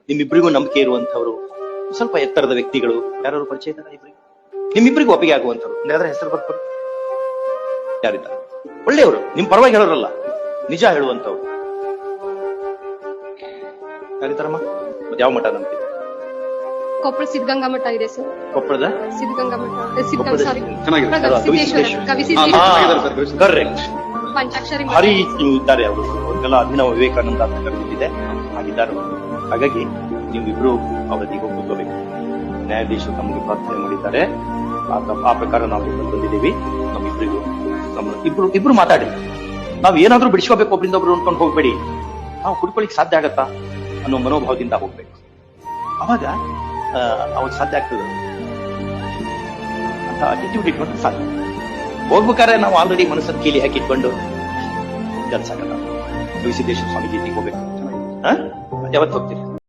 ನಿಮ್ಮಿಬ್ಬರಿಗೂ ನಂಬಿಕೆ ಇರುವಂತವ್ರು, ಸ್ವಲ್ಪ ಎತ್ತರದ ವ್ಯಕ್ತಿಗಳು ಯಾರು ಪರಿಚಯ ಇದ್ದಾರೆ ಇಬ್ಬರಿಗೆ? ನಿಮ್ಮಿಬ್ಬರಿಗೂ ಒಪ್ಪಿಗೆ ಆಗುವಂತವ್ರು ಯಾವ್ದಾರ ಹೆಸರು ಬರ್ತಾರೆ? ಯಾರಿದ್ದಾರೆ? ಒಳ್ಳೆಯವರು, ನಿಮ್ ಪರವಾಗಿ ಹೇಳೋರಲ್ಲ, ನಿಜ ಹೇಳುವಂತವ್ರು ಯಾರಿದ್ದಾರಮ್ಮ? ಮತ್ತೆ ಯಾವ ಮಠ ನಂಬ್ತೀವಿ? ಕೊಪ್ಪಳ ಸಿದ್ಧಗಂಗಾ ಮಠ ಇದೆ ಸರ್. ಕೊಪ್ಪಳದ ಸಿದ್ಧಗಂಗಾ ಮಠ, ಸಾರಿ ಕರೆಕ್ಟ್. ಪಂಚಾಕ್ಷರಿ ಭಾರಿ ಇದ್ದಾರೆ ಅವರು, ಅವ್ರಿಗೆಲ್ಲ ಅಭಿನವ ವಿವೇಕಾನಂದ ಅಂತ ಕರೆದಿದೆ ಆಗಿದ್ದಾರೆ. ಹಾಗಾಗಿ ನೀವಿಬ್ರು ಅವಧಿಗೆ ಕೂತ್ಕೋಬೇಕು. ನ್ಯಾಯಾಧೀಶರು ತಮಗೆ ಪ್ರಾರ್ಥನೆ ಮಾಡಿದ್ದಾರೆ, ಆ ಪ್ರಕಾರ ನಾವು ಬಂದಿದ್ದೀವಿ. ನಮ್ಮಿಬ್ಬರಿಗೂ ಇಬ್ರು ಮಾತಾಡಿ, ನಾವ್ ಏನಾದ್ರೂ ಬಿಡಿಸ್ಕೋಬೇಕು, ಒಬ್ರಿಂದ ಒಬ್ರು ಅನ್ಕೊಂಡು ಹೋಗ್ಬೇಡಿ. ನಾವು ಕುಡ್ಕೊಳ್ಳಿಕ್ ಸಾಧ್ಯ ಆಗತ್ತಾ ಅನ್ನೋ ಮನೋಭಾವದಿಂದ ಹೋಗ್ಬೇಕು. ಅವಾಗ ಅವಾಗ ಸಾಧ್ಯ ಆಗ್ತದೆ ಅಂತ ಅಟಿಟ್ಯೂಡ್ ಇಟ್ಕೊಂಡು ಸಾಧ್ಯ. ಹೋಗ್ಬೇಕಾದ್ರೆ ನಾವು ಆಲ್ರೆಡಿ ಮನಸ್ಸನ್ನು ಕೀಲಿ ಹಾಕಿಟ್ಕೊಂಡು ಕೆಲಸ ಆಗಲ್ಲ. ಸಿದ್ದೇಶ್ವರ ಸ್ವಾಮೀಜಿ ಹೋಗ್ಬೇಕು. ಯಾವತ್ತು ಹೋಗ್ತೀರಿ?